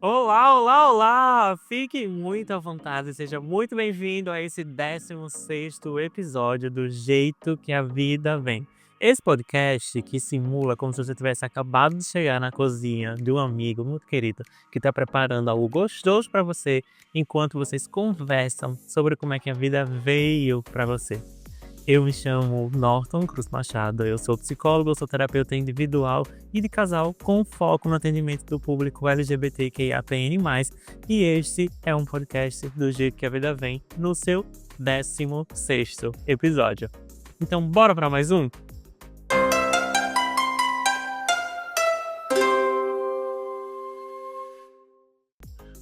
Olá, olá, olá! Fique muito à vontade, seja muito bem-vindo a esse 16º episódio do Jeito que a Vida Vem. Esse podcast que simula como se você tivesse acabado de chegar na cozinha de um amigo muito querido que está preparando algo gostoso para você enquanto vocês conversam sobre como é que a vida veio para você. Eu me chamo Norton Cruz Machado, eu sou psicólogo, sou terapeuta individual e de casal com foco no atendimento do público LGBTQIAPN+, e este é um podcast do Jeito que a Vida Vem, no seu 16º episódio. Então bora para mais um?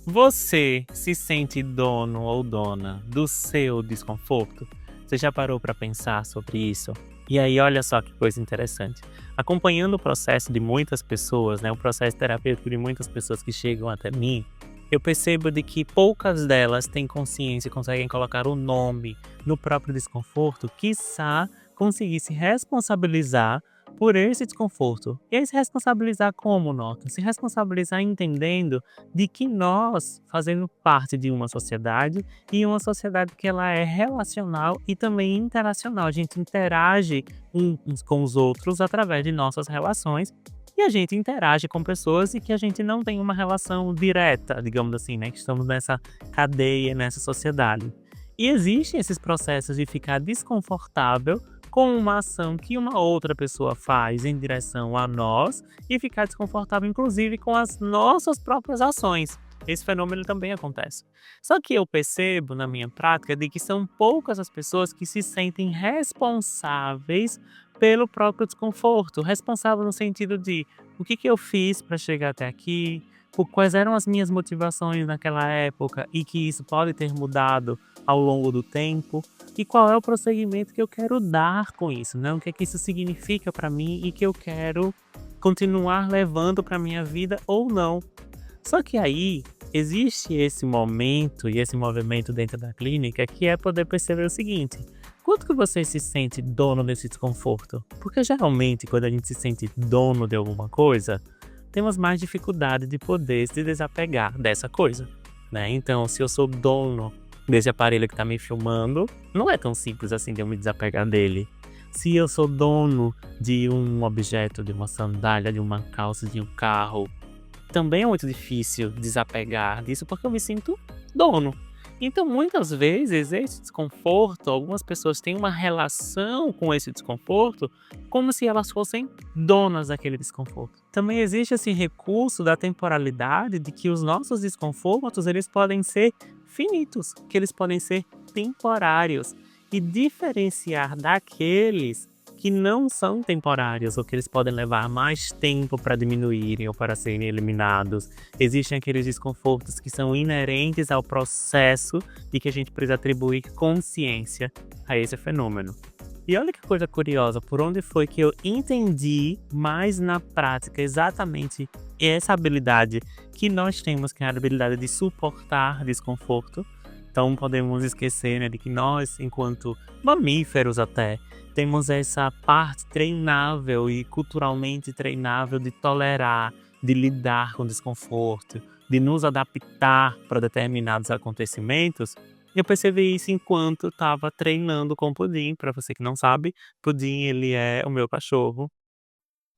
Você se sente dono ou dona do seu desconforto? Você já parou para pensar sobre isso? E aí, olha só que coisa interessante. Acompanhando o processo de muitas pessoas, né, o processo terapêutico de muitas pessoas que chegam até mim, eu percebo de que poucas delas têm consciência e conseguem colocar o nome no próprio desconforto, quiçá conseguir se responsabilizar por esse desconforto. E aí se responsabilizar como, Nota? Se responsabilizar entendendo de que nós fazemos parte de uma sociedade e uma sociedade que ela é relacional e também interacional. A gente interage uns com os outros através de nossas relações e a gente interage com pessoas e que a gente não tem uma relação direta, digamos assim, né? Que estamos nessa cadeia, nessa sociedade. E existem esses processos de ficar desconfortável com uma ação que uma outra pessoa faz em direção a nós e ficar desconfortável, inclusive, com as nossas próprias ações. Esse fenômeno também acontece. Só que eu percebo na minha prática de que são poucas as pessoas que se sentem responsáveis pelo próprio desconforto. Responsável no sentido de o que eu fiz para chegar até aqui, quais eram as minhas motivações naquela época e que isso pode ter mudado ao longo do tempo e qual é o prosseguimento que eu quero dar com isso, né? O que é que isso significa para mim e que eu quero continuar levando para minha vida ou não. Só que aí existe esse momento e esse movimento dentro da clínica que é poder perceber o seguinte: quanto que você se sente dono desse desconforto? Porque geralmente quando a gente se sente dono de alguma coisa, temos mais dificuldade de poder se desapegar dessa coisa, né? Então, se eu sou dono desse aparelho que está me filmando, não é tão simples assim de eu me desapegar dele. Se eu sou dono de um objeto, de uma sandália, de uma calça, de um carro, também é muito difícil desapegar disso porque eu me sinto dono. Então, muitas vezes, esse desconforto, algumas pessoas têm uma relação com esse desconforto como se elas fossem donas daquele desconforto. Também existe esse recurso da temporalidade de que os nossos desconfortos, eles podem ser finitos, que eles podem ser temporários e diferenciar daqueles que não são temporários ou que eles podem levar mais tempo para diminuírem ou para serem eliminados. Existem aqueles desconfortos que são inerentes ao processo e que a gente precisa atribuir consciência a esse fenômeno. E olha que coisa curiosa, por onde foi que eu entendi mais na prática exatamente essa habilidade que nós temos, que é a habilidade de suportar desconforto. Então podemos esquecer, né, de que nós, enquanto mamíferos até, temos essa parte treinável e culturalmente treinável de tolerar, de lidar com desconforto, de nos adaptar para determinados acontecimentos. Eu percebi isso enquanto estava treinando com o Pudim. Para você que não sabe, Pudim ele é o meu cachorro.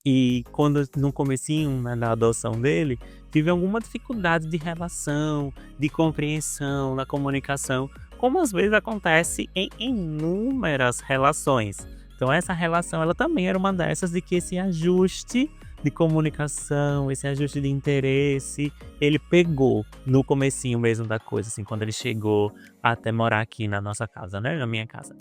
E quando no comecinho, né, da adoção dele, tive alguma dificuldade de relação, de compreensão, na comunicação, como às vezes acontece em inúmeras relações. Então essa relação, ela também era uma dessas de que esse ajuste de comunicação, esse ajuste de interesse, ele pegou no comecinho mesmo da coisa, assim, quando ele chegou até morar aqui na nossa casa, né, na minha casa.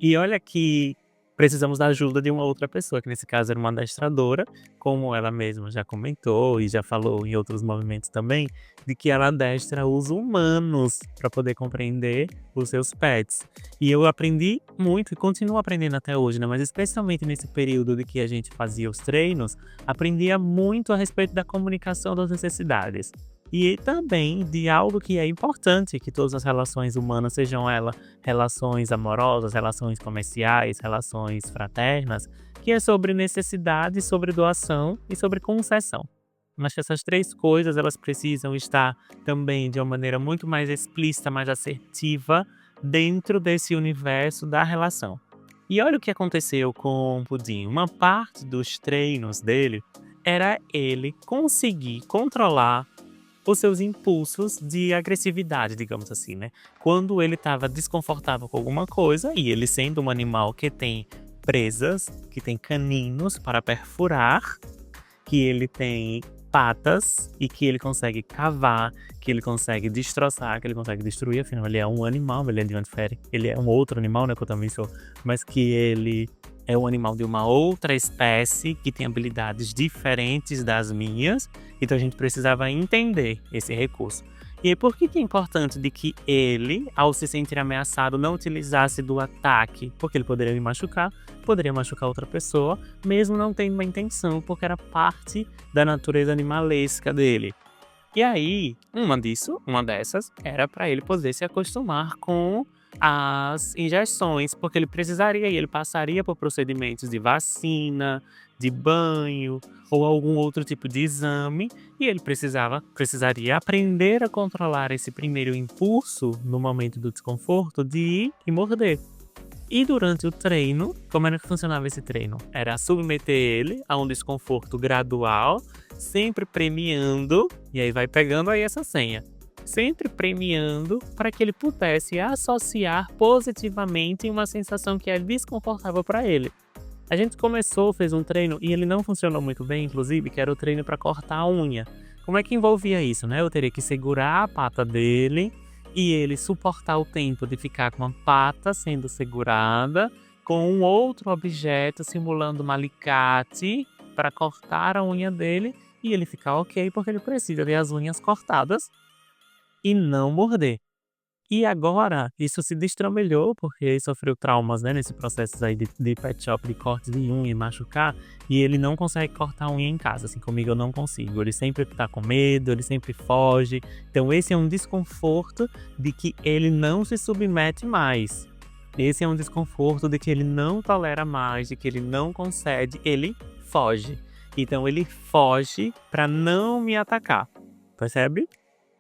E olha que precisamos da ajuda de uma outra pessoa, que nesse caso era uma adestradora, como ela mesma já comentou e já falou em outros movimentos também, de que ela adestra os humanos para poder compreender os seus pets. E eu aprendi muito e continuo aprendendo até hoje, né? Mas especialmente nesse período de que a gente fazia os treinos, aprendia muito a respeito da comunicação das necessidades. E também de algo que é importante que todas as relações humanas, sejam elas relações amorosas, relações comerciais, relações fraternas, que é sobre necessidade, sobre doação e sobre concessão. mas que essas 3 coisas elas precisam estar também de uma maneira muito mais explícita, mais assertiva, dentro desse universo da relação. E olha o que aconteceu com o Pudim. Uma parte dos treinos dele era ele conseguir controlar os seus impulsos de agressividade, digamos assim, né? Quando ele estava desconfortável com alguma coisa, e ele sendo um animal que tem presas, que tem caninos para perfurar, que ele tem patas e que ele consegue cavar, que ele consegue destroçar, que ele consegue destruir, afinal ele é um animal, ele é de onde difere, ele é um outro animal, né, que eu também sou, mas que ele é um animal de uma outra espécie que tem habilidades diferentes das minhas, então a gente precisava entender esse recurso. E aí, por que é importante de que ele, ao se sentir ameaçado, não utilizasse do ataque? Porque ele poderia me machucar, poderia machucar outra pessoa, mesmo não tendo uma intenção, porque era parte da natureza animalesca dele. E aí, uma dessas, era para ele poder se acostumar com as injeções, porque ele precisaria e ele passaria por procedimentos de vacina, de banho ou algum outro tipo de exame, e ele precisaria aprender a controlar esse primeiro impulso no momento do desconforto de ir e morder. E durante o treino, como era que funcionava esse treino? Era submeter ele a um desconforto gradual, sempre premiando, e aí vai pegando aí essa senha, sempre premiando para que ele pudesse associar positivamente uma sensação que é desconfortável para ele. A gente fez um treino e ele não funcionou muito bem, inclusive, que era o treino para cortar a unha. Como é que envolvia isso, né? Eu teria que segurar a pata dele e ele suportar o tempo de ficar com a pata sendo segurada com um outro objeto simulando um alicate para cortar a unha dele e ele ficar ok, porque ele precisa ter as unhas cortadas e não morder. E agora, isso se destrambelhou, porque ele sofreu traumas, né, nesse processo aí de pet shop, de corte de unha e machucar, e ele não consegue cortar a unha em casa, assim, comigo eu não consigo. Ele sempre tá com medo, ele sempre foge. Então esse é um desconforto de que ele não se submete mais. Esse é um desconforto de que ele não tolera mais, de que ele não concede, ele foge. Então ele foge para não me atacar, percebe?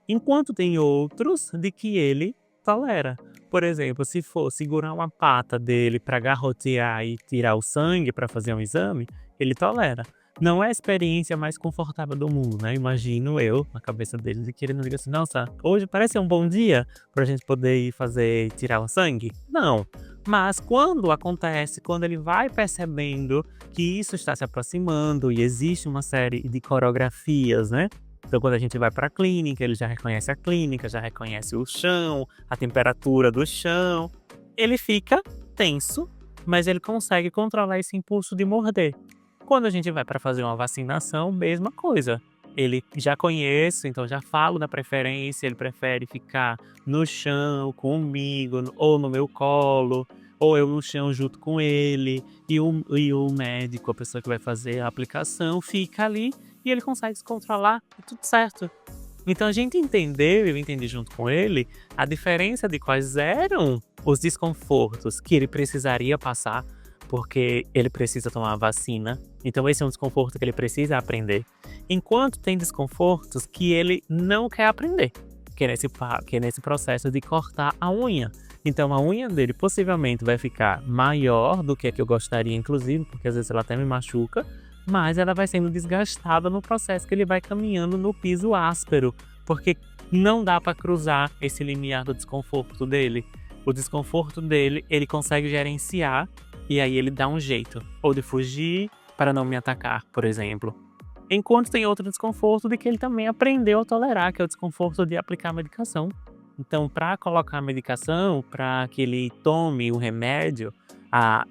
Enquanto tem outros de que ele tolera. Por exemplo, se for segurar uma pata dele para garrotear e tirar o sangue para fazer um exame, ele tolera. Não é a experiência mais confortável do mundo, né? Imagino eu, na cabeça dele, de que ele não diga assim, nossa, hoje parece um bom dia pra gente poder ir tirar o sangue. Não. Mas quando acontece, quando ele vai percebendo que isso está se aproximando e existe uma série de coreografias, né? Então, quando a gente vai para a clínica, ele já reconhece a clínica, já reconhece o chão, a temperatura do chão. Ele fica tenso, mas ele consegue controlar esse impulso de morder. Quando a gente vai para fazer uma vacinação, mesma coisa. Ele já conhece, então já falo da preferência, ele prefere ficar no chão comigo, ou no meu colo, ou eu no chão junto com ele, e o médico, a pessoa que vai fazer a aplicação, fica ali e ele consegue se controlar e tudo certo. Então a gente entendeu, eu entendi junto com ele, a diferença de quais eram os desconfortos que ele precisaria passar, porque ele precisa tomar a vacina. Então esse é um desconforto que ele precisa aprender. Enquanto tem desconfortos que ele não quer aprender, que é nesse processo de cortar a unha. Então a unha dele possivelmente vai ficar maior do que a que eu gostaria, inclusive, porque às vezes ela até me machuca, mas ela vai sendo desgastada no processo que ele vai caminhando no piso áspero, porque não dá para cruzar esse limiar do desconforto dele. O desconforto dele, ele consegue gerenciar e aí ele dá um jeito, ou de fugir para não me atacar, por exemplo. Enquanto tem outro desconforto de que ele também aprendeu a tolerar, que é o desconforto de aplicar a medicação. Então, para colocar a medicação, para que ele tome o remédio,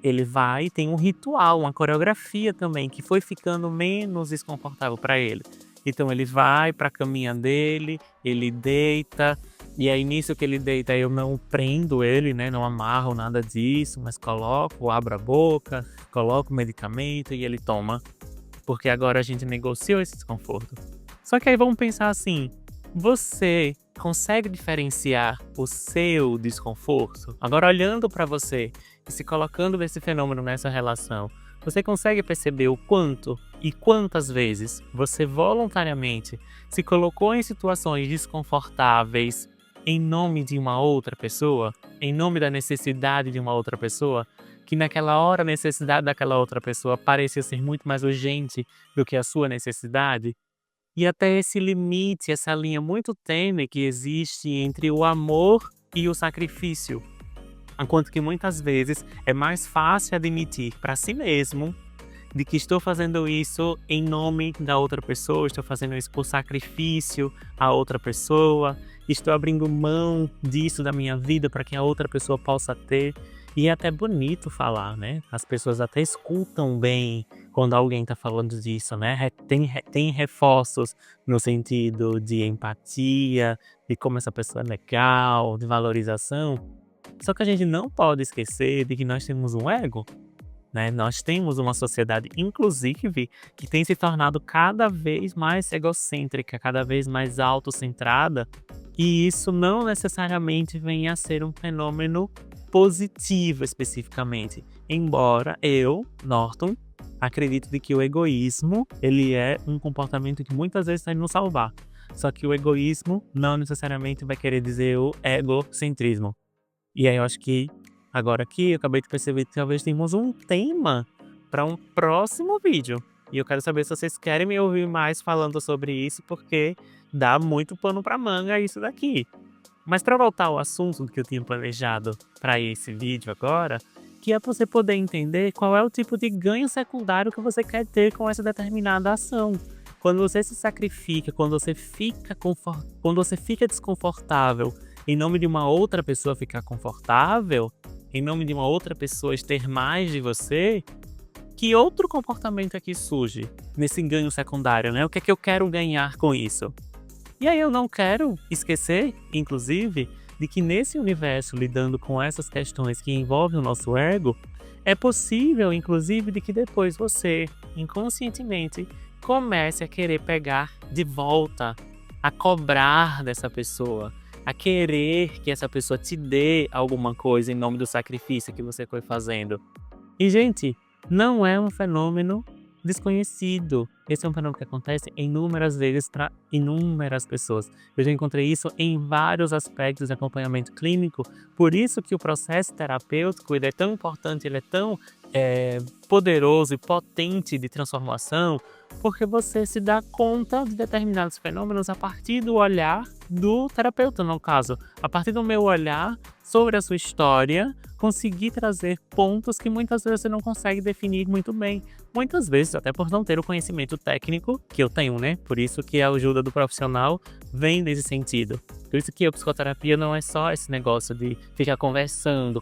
ele tem um ritual, uma coreografia também, que foi ficando menos desconfortável para ele. Então ele vai para a caminha dele, ele deita, e aí nisso que ele deita eu não prendo ele, né, não amarro nada disso, mas abro a boca, coloco o medicamento e ele toma, porque agora a gente negociou esse desconforto. Só que aí vamos pensar assim, você consegue diferenciar o seu desconforto? Agora olhando para você e se colocando nesse fenômeno, nessa relação, você consegue perceber o quanto E quantas vezes você voluntariamente se colocou em situações desconfortáveis em nome de uma outra pessoa, em nome da necessidade de uma outra pessoa, que naquela hora a necessidade daquela outra pessoa parecia ser muito mais urgente do que a sua necessidade? E até esse limite, essa linha muito tênue que existe entre o amor e o sacrifício. Enquanto que muitas vezes é mais fácil admitir para si mesmo de que estou fazendo isso em nome da outra pessoa, estou fazendo isso por sacrifício à outra pessoa, estou abrindo mão disso da minha vida para que a outra pessoa possa ter. E é até bonito falar, né? As pessoas até escutam bem quando alguém está falando disso, né? Tem reforços no sentido de empatia, de como essa pessoa é legal, de valorização. Só que a gente não pode esquecer de que nós temos um ego, né? Nós temos uma sociedade, inclusive, que tem se tornado cada vez mais egocêntrica, cada vez mais autocentrada, e isso não necessariamente vem a ser um fenômeno positivo especificamente. Embora eu, Norton, acredito de que o egoísmo, ele é um comportamento que muitas vezes vai nos salvar. Só que o egoísmo não necessariamente vai querer dizer o egocentrismo. E aí eu acho que agora aqui eu acabei de perceber que talvez tenhamos um tema para um próximo vídeo. E eu quero saber se vocês querem me ouvir mais falando sobre isso, porque dá muito pano para manga isso daqui. Mas para voltar ao assunto que eu tinha planejado para esse vídeo agora, que é para você poder entender qual é o tipo de ganho secundário que você quer ter com essa determinada ação. Quando você se sacrifica, quando você fica desconfortável em nome de uma outra pessoa ficar confortável, em nome de uma outra pessoa ter mais de você, que outro comportamento aqui surge nesse ganho secundário, né? O que é que eu quero ganhar com isso? E aí eu não quero esquecer, inclusive, de que nesse universo, lidando com essas questões que envolvem o nosso ego, é possível, inclusive, de que depois você, inconscientemente, comece a querer pegar de volta, a cobrar dessa pessoa, a querer que essa pessoa te dê alguma coisa em nome do sacrifício que você foi fazendo. E, gente, não é um fenômeno desconhecido. Esse é um fenômeno que acontece inúmeras vezes para inúmeras pessoas. Eu já encontrei isso em vários aspectos de acompanhamento clínico, por isso que o processo terapêutico ele é tão importante, ele é tão poderoso e potente de transformação, porque você se dá conta de determinados fenômenos a partir do olhar do terapeuta, no caso. A partir do meu olhar sobre a sua história, conseguir trazer pontos que muitas vezes você não consegue definir muito bem. Muitas vezes, até por não ter o conhecimento técnico que eu tenho, né? Por isso que a ajuda do profissional vem nesse sentido. Por isso que a psicoterapia não é só esse negócio de ficar conversando,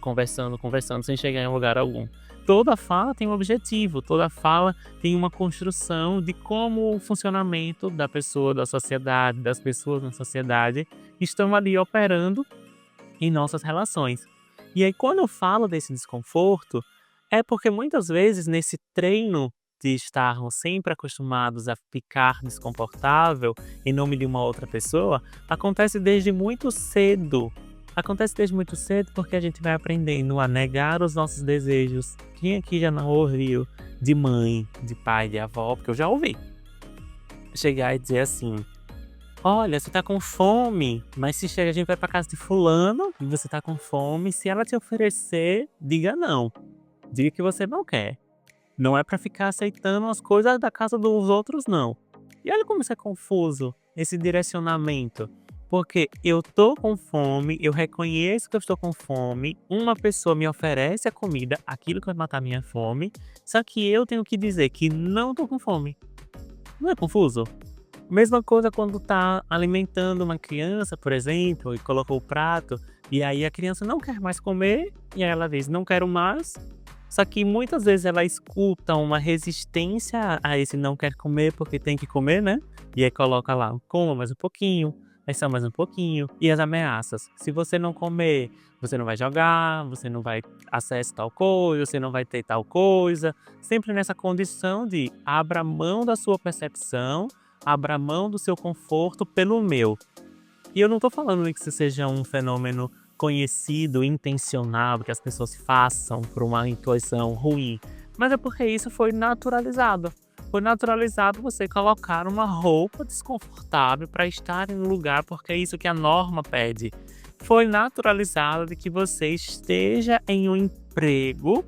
sem chegar em lugar algum. Toda fala tem um objetivo, toda fala tem uma construção de como o funcionamento da pessoa, da sociedade, das pessoas na sociedade estão ali operando em nossas relações. E aí quando eu falo desse desconforto, é porque muitas vezes nesse treino de estarmos sempre acostumados a ficar desconfortável em nome de uma outra pessoa, acontece desde muito cedo. Acontece desde muito cedo porque a gente vai aprendendo a negar os nossos desejos. Quem aqui já não ouviu de mãe, de pai, de avó, porque eu já ouvi. Chegar e dizer assim: olha, você tá com fome, mas se chega, a gente vai pra casa de fulano e você tá com fome, se ela te oferecer, diga não. Diga que você não quer. Não é pra ficar aceitando as coisas da casa dos outros, não. E olha como isso é confuso, esse direcionamento. Porque eu tô com fome, eu reconheço que eu estou com fome, uma pessoa me oferece a comida, aquilo que vai matar minha fome, só que eu tenho que dizer que não tô com fome. Não é confuso? Mesma coisa quando tá alimentando uma criança, por exemplo, e colocou o prato, e aí a criança não quer mais comer, e aí ela diz, não quero mais. Só que muitas vezes ela escuta uma resistência a esse não quer comer porque tem que comer, né? E aí coloca lá, coma mais um pouquinho, aí só mais um pouquinho. E as ameaças, se você não comer, você não vai jogar, você não vai acesso tal coisa, você não vai ter tal coisa. Sempre nessa condição de abra mão da sua percepção, abra mão do seu conforto pelo meu. E eu não tô falando que isso seja um fenômeno conhecido, intencional, que as pessoas façam por uma intuição ruim, mas é porque isso foi naturalizado. Foi naturalizado você colocar uma roupa desconfortável para estar em um lugar, porque é isso que a norma pede. Foi naturalizado de que você esteja em um emprego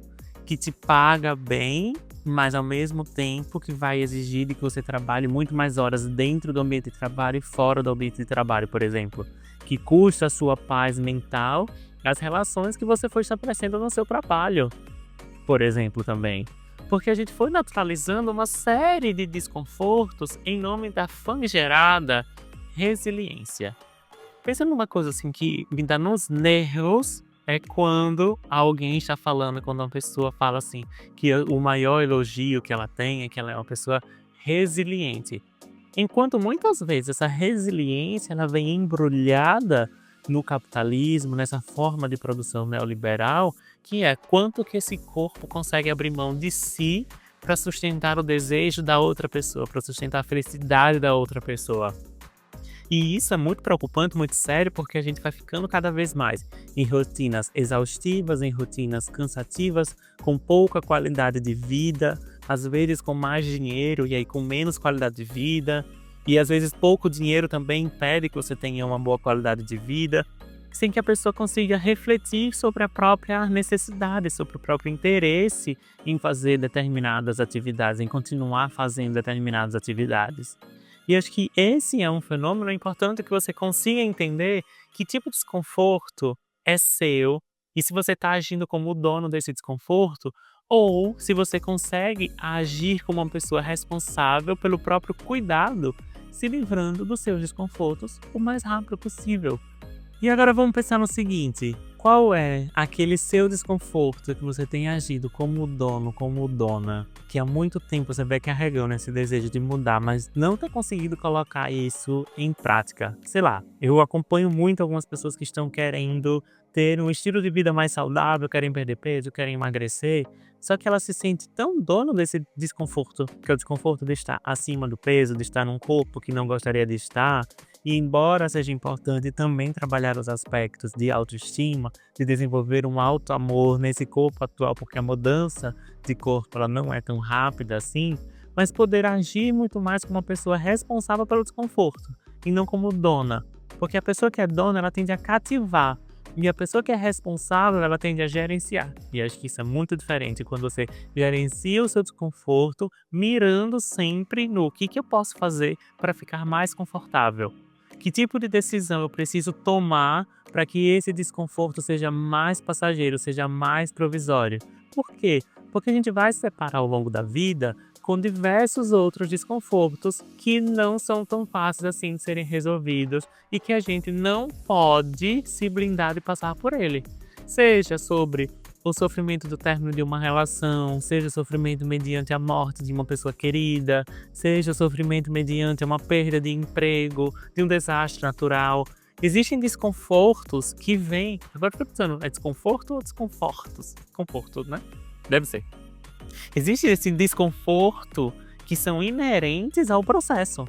que te paga bem, mas ao mesmo tempo que vai exigir de que você trabalhe muito mais horas dentro do ambiente de trabalho e fora do ambiente de trabalho, por exemplo, que custa a sua paz mental, as relações que você foi estabelecendo no seu trabalho, por exemplo, também. Porque a gente foi naturalizando uma série de desconfortos em nome da famigerada resiliência. Pensa numa coisa assim que me dá nos nervos, é quando alguém está falando, quando uma pessoa fala assim, que o maior elogio que ela tem é que ela é uma pessoa resiliente. Enquanto muitas vezes essa resiliência ela vem embrulhada no capitalismo, nessa forma de produção neoliberal, que é quanto que esse corpo consegue abrir mão de si para sustentar o desejo da outra pessoa, para sustentar a felicidade da outra pessoa. E isso é muito preocupante, muito sério, porque a gente vai ficando cada vez mais em rotinas exaustivas, em rotinas cansativas, com pouca qualidade de vida, às vezes com mais dinheiro e aí com menos qualidade de vida. E às vezes pouco dinheiro também impede que você tenha uma boa qualidade de vida, sem que a pessoa consiga refletir sobre a própria necessidade, sobre o próprio interesse em fazer determinadas atividades, em continuar fazendo determinadas atividades. E acho que esse é um fenômeno importante que você consiga entender que tipo de desconforto é seu e se você está agindo como o dono desse desconforto ou se você consegue agir como uma pessoa responsável pelo próprio cuidado, se livrando dos seus desconfortos o mais rápido possível. E agora vamos pensar no seguinte: qual é aquele seu desconforto que você tem agido como dono, como dona, que há muito tempo você vem carregando esse desejo de mudar, mas não está conseguindo colocar isso em prática? Sei lá, eu acompanho muito algumas pessoas que estão querendo ter um estilo de vida mais saudável, querem perder peso, querem emagrecer, só que ela se sente tão dona desse desconforto, que é o desconforto de estar acima do peso, de estar num corpo que não gostaria de estar. E embora seja importante também trabalhar os aspectos de autoestima, de desenvolver um auto-amor nesse corpo atual, porque a mudança de corpo ela não é tão rápida assim, mas poder agir muito mais como uma pessoa responsável pelo desconforto e não como dona. Porque a pessoa que é dona, ela tende a cativar. E a pessoa que é responsável, ela tende a gerenciar. E acho que isso é muito diferente quando você gerencia o seu desconforto, mirando sempre no que eu posso fazer para ficar mais confortável. Que tipo de decisão eu preciso tomar para que esse desconforto seja mais passageiro, seja mais provisório? Por quê? Porque a gente vai se separar ao longo da vida com diversos outros desconfortos que não são tão fáceis assim de serem resolvidos e que a gente não pode se blindar de passar por ele. Seja sobre o sofrimento do término de uma relação, seja o sofrimento mediante a morte de uma pessoa querida, seja o sofrimento mediante uma perda de emprego, de um desastre natural. Existem desconfortos que vêm. Agora eu tô pensando, é desconforto ou desconfortos? Desconforto, né? Deve ser. Existe esse desconforto que são inerentes ao processo,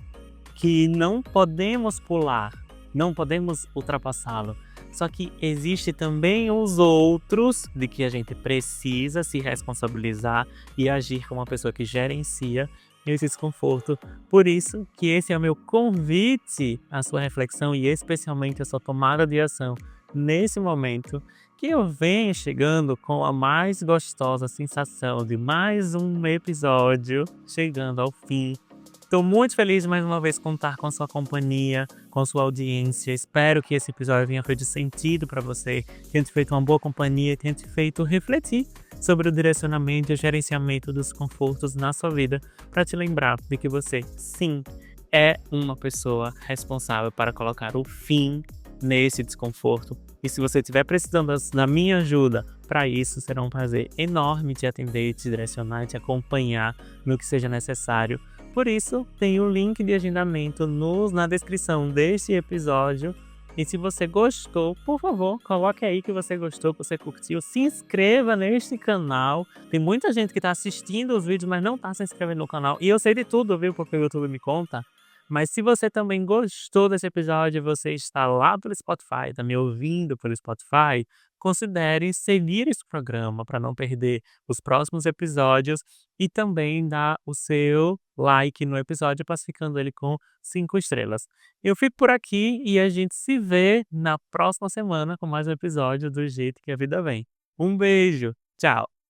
que não podemos pular, não podemos ultrapassá-lo. Só que existe também os outros de que a gente precisa se responsabilizar e agir como uma pessoa que gerencia esse desconforto. Por isso que esse é o meu convite à sua reflexão e especialmente à sua tomada de ação nesse momento, que eu venho chegando com a mais gostosa sensação de mais um episódio chegando ao fim. Estou muito feliz de mais uma vez contar com a sua companhia, com a sua audiência. Espero que esse episódio tenha feito sentido para você, tenha te feito uma boa companhia, tenha te feito refletir sobre o direcionamento e o gerenciamento dos confortos na sua vida, para te lembrar de que você, sim, é uma pessoa responsável para colocar o fim nesse desconforto. E se você estiver precisando da minha ajuda para isso, será um prazer enorme te atender, te direcionar e te acompanhar no que seja necessário. Por isso, tem o link de agendamento na descrição deste episódio. E se você gostou, por favor, coloque aí que você gostou, que você curtiu. Se inscreva neste canal. Tem muita gente que está assistindo os vídeos, mas não está se inscrevendo no canal. E eu sei de tudo, viu? Porque o YouTube me conta. Mas se você também gostou desse episódio, você está lá pelo Spotify, está me ouvindo pelo Spotify, considere seguir esse programa para não perder os próximos episódios e também dar o seu like no episódio, classificando ele com 5 estrelas. Eu fico por aqui e a gente se vê na próxima semana com mais um episódio do Jeito que a Vida Vem. Um beijo, tchau.